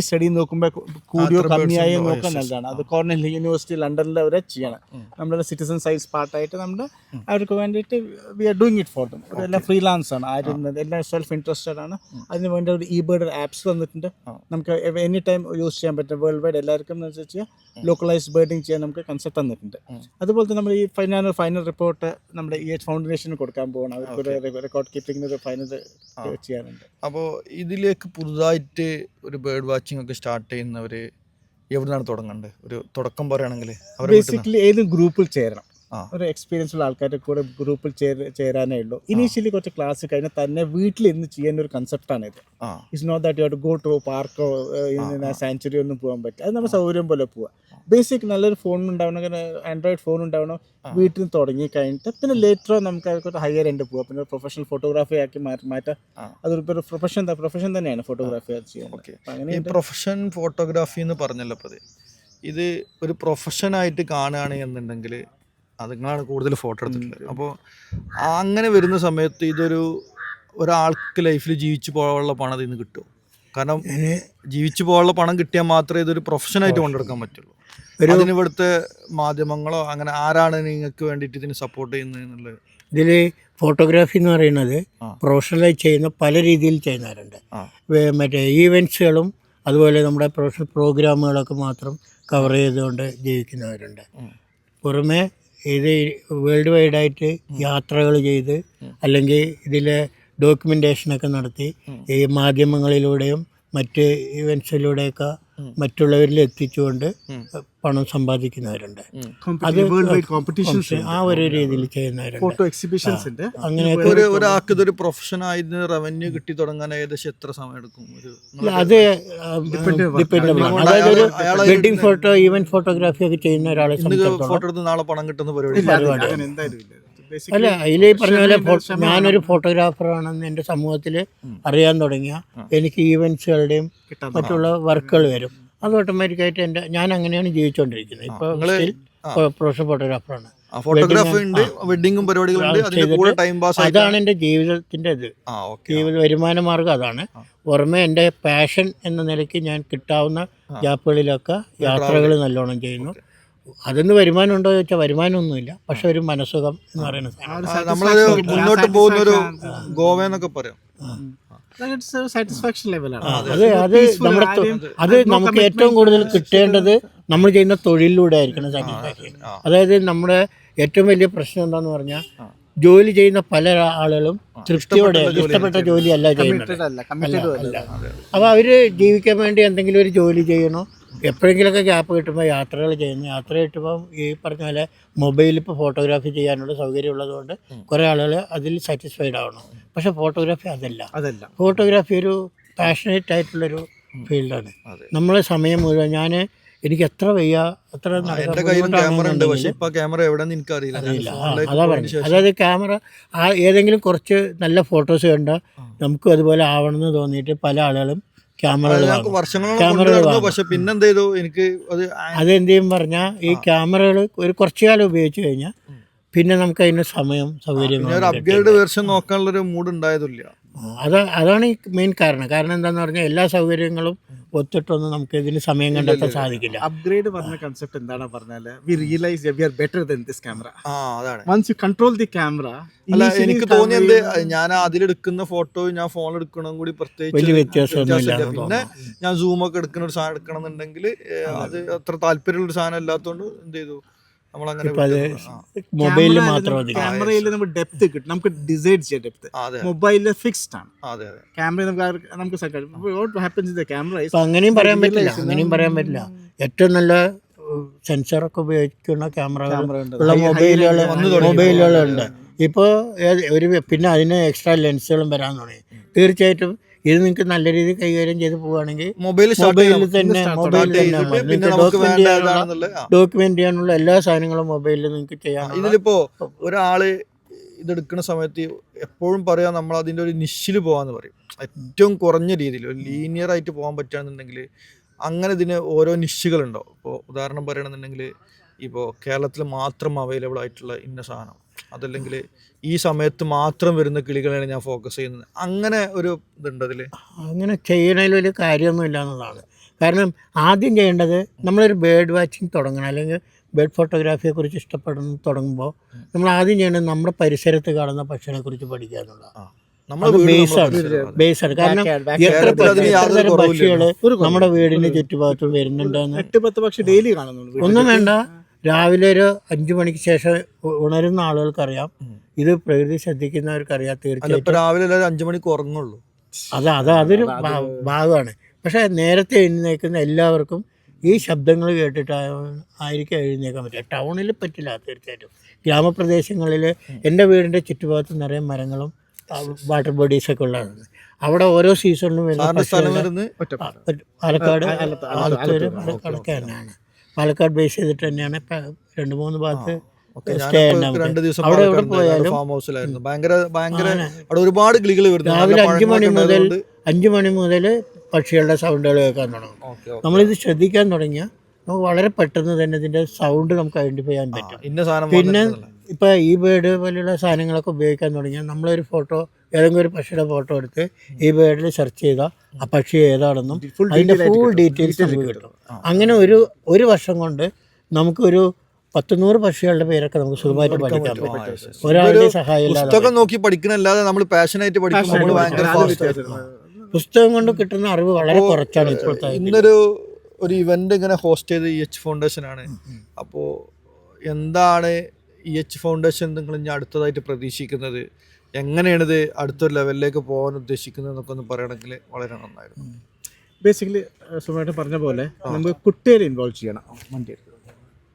Study നോക്കുമ്പോൾ കൂടിയോ കമ്മിയായോ നോക്കാൻ നല്ലതാണ്. അത് കോർണൽ യൂണിവേഴ്സിറ്റി ലണ്ടനിൽ അവരെ ചെയ്യണം. നമ്മുടെ സിറ്റിസൺ സയൻസ് പാർട്ടായിട്ട് നമ്മുടെ അവർക്ക് വേണ്ടിയിട്ട് we are doing it for them. എല്ലാം ഫ്രീലാൻസ് ആണ്, ആരും എല്ലാം സെൽഫ് ഇൻട്രസ്റ്റഡ് ആണ്. അതിന് വേണ്ടി ഒരു ഇബേർഡ് ആപ്സ് തന്നിട്ടുണ്ട്. നമുക്ക് എനി ടൈം യൂസ് ചെയ്യാൻ പറ്റും. വേൾഡ് വൈഡ് എല്ലാവർക്കും ലോക്കലൈസ്ഡ് ബേർഡിങ് ചെയ്യാൻ നമുക്ക് കൺസെപ്റ്റ് തന്നിട്ടുണ്ട്. അതുപോലെ തന്നെ നമ്മൾ ഈ ഫൈനൽ റിപ്പോർട്ട് നമ്മുടെ ഈ ഫൗണ്ടേഷന് കൊടുക്കാൻ പോകണം. അവർക്ക് റെക്കോർഡ് കീപ്പിംഗ് ഫൈനൽ ചെയ്യാനുണ്ട്. അപ്പോൾ ഇതിലേക്ക് പുതുതായിട്ട് ഒരു ബേർഡ് വാച്ചിങ് ഒക്കെ സ്റ്റാർട്ട് ചെയ്യുന്നവർ എവിടെ നിന്നാണ് തുടങ്ങേണ്ടത്? ഒരു തുടക്കം പറയുകയാണെങ്കിൽ ബേസിക്കലി ഏത് ഗ്രൂപ്പിൽ ചേരണം. ഒരു എക്സ്പീരിയൻസ് ഉള്ള ആൾക്കാരുടെ കൂടെ ഗ്രൂപ്പിൽ ചേരാനേ ഉള്ളൂ. ഇനീഷ്യലി കുറച്ച് ക്ലാസ് കഴിഞ്ഞാൽ തന്നെ വീട്ടിൽ ഇന്ന് ചെയ്യുന്ന ഒരു കൺസെപ്റ്റാണ് ഇത്. It's not that you have to go to പാർക്കോ സാങ്ച്വറി ഒന്നും പോകാൻ പറ്റും. അത് നമ്മൾ സൗകര്യം പോലെ പോവാം. ബേസിക് നല്ലൊരു ഫോൺ ഉണ്ടാവണം, ആൻഡ്രോയിഡ് ഫോൺ ഉണ്ടാവണം. വീട്ടിൽ നിന്ന് തുടങ്ങി കഴിഞ്ഞിട്ട് പിന്നെ ലേറ്ററോ നമുക്ക് അതൊക്കെ ഹയർ എൻഡ് പോവാം. പിന്നെ പ്രൊഫഷണൽ ഫോട്ടോഗ്രാഫി ആക്കി മാറ്റാം. അതൊരു പ്രൊഫഷൻ തന്നെയാണ് ഫോട്ടോഗ്രാഫി ചെയ്യുന്നത്. ഈ പ്രൊഫഷൻ ഫോട്ടോഗ്രാഫി എന്ന് പറഞ്ഞല്ലോ, അപ്പോൾ ഇത് ഒരു പ്രൊഫഷനായിട്ട് കാണുകയാണ് എന്നുണ്ടെങ്കിൽ അത് നിങ്ങളാണ് കൂടുതൽ ഫോട്ടോ എടുത്തിട്ടുള്ളത്. അപ്പോൾ അങ്ങനെ വരുന്ന സമയത്ത് ഇതൊരു ഒരാൾക്ക് ലൈഫിൽ ജീവിച്ചു പോകാനുള്ള പണം ഇതിൽ നിന്ന് കിട്ടുമോ? കാരണം ജീവിച്ചു പോകാനുള്ള പണം കിട്ടിയാൽ മാത്രമേ ഇതൊരു പ്രൊഫഷനായിട്ട് കൊണ്ടെടുക്കാൻ പറ്റുള്ളൂ. അതിന് ഇവിടുത്തെ മാധ്യമങ്ങളോ അങ്ങനെ ആരാണ് നിങ്ങൾക്ക് വേണ്ടിയിട്ട് ഇതിന് സപ്പോർട്ട് ചെയ്യുന്നത് എന്നുള്ളത്? ഇതിൽ ഫോട്ടോഗ്രാഫി എന്ന് പറയുന്നത് പ്രൊഫഷണലായി ചെയ്യുന്ന പല രീതിയിൽ ചെയ്യുന്നവരുണ്ട്. മറ്റേ ഈവൻറ്റ്സുകളും അതുപോലെ നമ്മുടെ പ്രൊഫഷണൽ പ്രോഗ്രാമുകളൊക്കെ മാത്രം കവർ ചെയ്തുകൊണ്ട് ജീവിക്കുന്നവരുണ്ട്. പുറമെ ഇത് വേൾഡ് വൈഡായിട്ട് യാത്രകൾ ചെയ്ത് അല്ലെങ്കിൽ ഇതിലെ ഡോക്യുമെൻറ്റേഷനൊക്കെ നടത്തി ഈ മാധ്യമങ്ങളിലൂടെയും മറ്റ് ഇവൻറ്റ്സിലൂടെയൊക്കെ മറ്റുള്ളവരിൽ എത്തിച്ചുകൊണ്ട് പണം സമ്പാദിക്കുന്നവരുണ്ട്. അത് ആ ഒരു രീതിയിൽ ചെയ്യുന്നവരുണ്ട്. അങ്ങനെയൊക്കെ ഒരാൾക്ക് ഇതൊരു പ്രൊഫഷനായിട്ട് റവന്യൂ കിട്ടി തുടങ്ങാൻ ഏകദേശം എത്ര സമയം എടുക്കും? അത് ഡിപ്പെൻഡബിൾ ആണ്. അതായത് ഒരു വെഡിങ് ഫോട്ടോ ഈവന്റ് ഫോട്ടോഗ്രാഫി ഒക്കെ ചെയ്യുന്ന ഒരാളെ ഫോട്ടോ എടുത്ത് നാളെ പണം കിട്ടുന്ന പരിപാടി അല്ല. അതിൽ പറഞ്ഞ പോലെ ഞാനൊരു ഫോട്ടോഗ്രാഫറാണെന്ന് എൻ്റെ സമൂഹത്തിൽ അറിയാൻ തുടങ്ങിയ എനിക്ക് ഈവൻറ്റ്സുകളുടെയും മറ്റുള്ള വർക്കുകൾ വരും. അത് ഓട്ടോമാറ്റിക്കായിട്ട് ഞാൻ അങ്ങനെയാണ് ജീവിച്ചുകൊണ്ടിരിക്കുന്നത്. ഇപ്പോൾ പ്രൊഫഷണൽ ഫോട്ടോഗ്രാഫറാണ്. അതാണ് എൻ്റെ ജീവിതത്തിൻ്റെ ജീവിത വരുമാന മാർഗം അതാണ്. പുറമെ എൻ്റെ പാഷൻ എന്ന നിലയ്ക്ക് ഞാൻ കിട്ടാവുന്ന ഗ്യാപ്പുകളിലൊക്കെ യാത്രകൾ നല്ലോണം ചെയ്യുന്നു. അതൊന്ന് വരുമാനം ഉണ്ടോ എന്ന് ചോദിച്ചാൽ വരുമാനമൊന്നുമില്ല. പക്ഷെ ഒരു മനസ്സുഖം എന്ന് പറയുന്നത് മുന്നോട്ട് പോകുന്ന ഒരു ഗോവ എന്നൊക്കെ പറയാം. സാറ്റിസ്ഫാക്ഷൻ ലെവലാണ്. അത് നമുക്ക് ഏറ്റവും കൂടുതൽ കിട്ടേണ്ടത് നമ്മൾ ചെയ്യുന്ന തൊഴിലിലൂടെ ആയിരിക്കണം സാറ്റിസ്ഫാക്ഷൻ. അതായത് നമ്മുടെ ഏറ്റവും വലിയ പ്രശ്നം എന്താന്ന് പറഞ്ഞാൽ ജോലി ചെയ്യുന്ന പല ആളുകളും തൃപ്തിയോടെ ഇഷ്ടപ്പെട്ട ജോലിയല്ല ചെയ്യുന്നത്. അപ്പോൾ അവർ ജീവിക്കാൻ വേണ്ടി എന്തെങ്കിലും ഒരു ജോലി ചെയ്യണോ, എപ്പോഴെങ്കിലുമൊക്കെ ഗ്യാപ്പ് കിട്ടുമ്പോൾ യാത്രകൾ ചെയ്യുന്നു. യാത്ര കിട്ടുമ്പോൾ ഈ പറഞ്ഞ പോലെ മൊബൈലിൽ ഇപ്പോൾ ഫോട്ടോഗ്രാഫി ചെയ്യാനുള്ള സൗകര്യം ഉള്ളതുകൊണ്ട് കുറേ ആളുകൾ അതിൽ സാറ്റിസ്ഫൈഡ് ആവണം. പക്ഷേ ഫോട്ടോഗ്രാഫി അതല്ല. ഫോട്ടോഗ്രാഫി ഒരു പാഷനേറ്റ് ആയിട്ടുള്ളൊരു ഫീൽഡാണ്. നമ്മളെ സമയം മുഴുവൻ എനിക്ക് എത്ര വയ്യ അത്ര അറിയില്ല. അതാ പറഞ്ഞത്. അതായത് ക്യാമറ ഏതെങ്കിലും കുറച്ച് നല്ല ഫോട്ടോസ് കണ്ടാൽ നമുക്കും അതുപോലെ ആവണമെന്ന് തോന്നിയിട്ട് പല ആളുകളും അതെന്ത് ചെയ്യും പറഞ്ഞാൽ ഈ ക്യാമറകൾ ഒരു കുറച്ചു കാലം ഉപയോഗിച്ച് കഴിഞ്ഞാൽ പിന്നെ നമുക്ക് അതിന് സമയം സൗകര്യം അതാണ് ഈ മെയിൻ കാരണം എന്താന്ന് പറഞ്ഞാൽ എല്ലാ സൗകര്യങ്ങളും ഒത്തിട്ടൊന്നും നമുക്ക് ഇതിന് സമയം കണ്ടെത്താൻ സാധിക്കില്ല. അപ്ഗ്രേഡ് പറഞ്ഞ കൺസെപ്റ്റ് എന്താണ് പറഞ്ഞാൽ we realise we are better than this camera. Once you control the camera. എനിക്ക് തോന്നിയത് ഞാൻ അതിലെടുക്കുന്ന ഫോട്ടോ ഞാൻ ഫോൺ എടുക്കണം കൂടി പ്രത്യേകിച്ച് വലിയ വ്യത്യാസമൊന്നുമില്ല. പിന്നെ ഞാൻ സൂം ഒക്കെ എടുക്കുന്ന ഒരു സാധനം എടുക്കണം എന്നുണ്ടെങ്കിൽ അത് അത്ര താല്പര്യമുള്ള ഒരു സാധനം അല്ലാത്തതുകൊണ്ട് എന്ത് ചെയ്തു മൊബൈലിൽ മാത്രം ക്യാമറയിൽ നമുക്ക് ഡെപ്ത് കിട്ടും. നമുക്ക് ഡിസൈഡ് ചെയ്യാം ഡെപ്ത്. മൊബൈലിൽ ഫിക്സ്ഡ് ആണ്. ക്യാമറ നമുക്ക് അങ്ങനെയും പറയാൻ പറ്റില്ല. ഏറ്റവും നല്ല സെൻസറൊക്കെ ഉപയോഗിക്കുന്ന ക്യാമറകളുള്ള മൊബൈലുകളുണ്ട് ഇപ്പോൾ. പിന്നെ അതിന് എക്സ്ട്രാ ലെൻസുകളും വരാൻ തുടങ്ങി. തീർച്ചയായിട്ടും ഇത് നിങ്ങൾക്ക് നല്ല രീതിയിൽ കൈകാര്യം ചെയ്ത് പോവുകയാണെങ്കിൽ മൊബൈലിൽ തന്നെ ഡോക്യുമെന്റ് ചെയ്യാനുള്ള എല്ലാ സാധനങ്ങളും മൊബൈലിൽ നിങ്ങൾക്ക് ചെയ്യാം. ഇതിലിപ്പോ ഒരാള് ഇതെടുക്കുന്ന സമയത്ത് എപ്പോഴും പറയാം നമ്മൾ അതിൻ്റെ ഒരു നിശ്ചിൽ പോകാന്ന് പറയും. ഏറ്റവും കുറഞ്ഞ രീതിയിൽ ഒരു ലീനിയർ ആയിട്ട് പോകാൻ പറ്റുകയാണെന്നുണ്ടെങ്കിൽ അങ്ങനെ ഇതിന് ഓരോ നിശ്ചികളുണ്ടോ? ഇപ്പോൾ ഉദാഹരണം പറയുകയാണെന്നുണ്ടെങ്കിൽ ഇപ്പോൾ കേരളത്തിൽ മാത്രം അവൈലബിൾ ആയിട്ടുള്ള ഇന്ന സാധനം, അതല്ലെങ്കിൽ ഈ സമയത്ത് മാത്രം വരുന്ന കിളികളാണ് ഞാൻ ഫോക്കസ് ചെയ്യുന്നത്, അങ്ങനെ ഒരു ഇതുണ്ട് അതിൽ? അങ്ങനെ ചെയ്യണതിൽ വലിയ കാര്യമൊന്നും ഇല്ല എന്നുള്ളതാണ്. കാരണം ആദ്യം ചെയ്യേണ്ടത് നമ്മളൊരു ബേർഡ് വാച്ചിങ് തുടങ്ങണം, അല്ലെങ്കിൽ ബേർഡ് ഫോട്ടോഗ്രാഫിയെക്കുറിച്ച് തുടങ്ങുമ്പോൾ നമ്മൾ ആദ്യം ചെയ്യേണ്ടത് നമ്മുടെ പരിസരത്ത് കാണുന്ന പക്ഷികളെക്കുറിച്ച് പഠിക്കുക എന്നുള്ളതാണ്. അത് ബേസാണ്. കാരണം എത്ര തരം പക്ഷികൾ നമ്മുടെ വീടിന് ചുറ്റുഭാഗത്തും വരുന്നുണ്ടെന്ന് 8-10 പക്ഷി ഡെയിലി കാണുന്നുണ്ട്. ഒന്നും വേണ്ട, രാവിലെ ഒരു 5 മണിക്ക് ശേഷം ഉണരുന്ന ആളുകൾക്കറിയാം, ഇത് പ്രകൃതി ശ്രദ്ധിക്കുന്നവർക്കറിയാം തീർച്ചയായിട്ടും. രാവിലെ 5 മണിക്ക് ഉറങ്ങുള്ളൂ. അതൊരു ഭാഗമാണ്. പക്ഷേ നേരത്തെ എഴുന്നേൽക്കുന്ന എല്ലാവർക്കും ഈ ശബ്ദങ്ങൾ കേട്ടിട്ടായിരിക്കും എഴുന്നേക്കാൻ പറ്റുക. ടൗണിൽ പറ്റില്ല തീർച്ചയായിട്ടും. ഗ്രാമപ്രദേശങ്ങളിൽ എൻ്റെ വീടിൻ്റെ ചുറ്റുഭാഗത്ത് നിറയെ മരങ്ങളും വാട്ടർ ബോഡീസൊക്കെ ഉള്ളതാണ്. അവിടെ ഓരോ സീസണിലും പാലക്കാട് പാലക്കാടൊക്കെ തന്നെയാണ്. പാലക്കാട് ബേസ് ചെയ്തിട്ട് തന്നെയാണ് 2-3 ഭാഗത്ത് സ്റ്റേ ഉണ്ടാവും. അവിടെ എവിടെ പോയാലും ഒരുപാട് കിളികൾ രാവിലെ 5 മണി മുതൽ പക്ഷികളുടെ സൗണ്ടുകൾ കേൾക്കാൻ തുടങ്ങും. നമ്മളിത് ശ്രദ്ധിക്കാൻ തുടങ്ങിയാൽ നമുക്ക് വളരെ പെട്ടെന്ന് തന്നെ ഇതിൻ്റെ സൗണ്ട് നമുക്ക് ഐഡൻറ്റിഫൈ ചെയ്യാൻ പറ്റും. പിന്നെ ഇപ്പോൾ ഈ ബേർഡ് പോലെയുള്ള സാധനങ്ങളൊക്കെ ഉപയോഗിക്കാൻ തുടങ്ങിയാൽ നമ്മളൊരു ഫോട്ടോ, ഏതെങ്കിലും ഒരു പക്ഷിയുടെ ഫോട്ടോ എടുത്ത് ഈ ബേർഡിൽ സെർച്ച് ചെയ്താൽ ആ പക്ഷി ഏതാണെന്നും അതിൻ്റെ ഫുൾ ഡീറ്റെയിൽസ് നമുക്ക് കിട്ടും. അങ്ങനെ ഒരു വർഷം കൊണ്ട് നമുക്കൊരു 100 പക്ഷികളുടെ പേരൊക്കെ നമുക്ക് സുഖമായിട്ട് പഠിക്കാൻ പറ്റും, ഒരാളുടെ സഹായം ഇല്ലാതെ. പുസ്തകം നോക്കി പഠിക്കണല്ലാതെ നമ്മൾ പാഷനായിട്ട് പഠിക്കുമ്പോൾ പുസ്തകം കൊണ്ട് കിട്ടുന്ന അറിവ് വളരെ കുറച്ചാണ് ഇപ്പോഴത്തെ. ഒരു ഇവന്റ് ഇങ്ങനെ ഹോസ്റ്റ് ചെയ്ത് EH ഫൗണ്ടേഷൻ ആണ്. അപ്പോൾ എന്താണ് EH ഫൗണ്ടേഷൻ നിങ്ങൾ ഇനി അടുത്തതായിട്ട് പ്രതീക്ഷിക്കുന്നത്, എങ്ങനെയാണിത് അടുത്തൊരു ലെവലിലേക്ക് പോകാൻ ഉദ്ദേശിക്കുന്നത് എന്നൊക്കെ ഒന്ന് പറയണമെങ്കിൽ വളരെ നന്നായിരുന്നു. ബേസിക്കലി സുമായിട്ട് പറഞ്ഞ പോലെ നമുക്ക് കുട്ടികളെ ഇൻവോൾവ് ചെയ്യണം വണ്ടിയിൽ.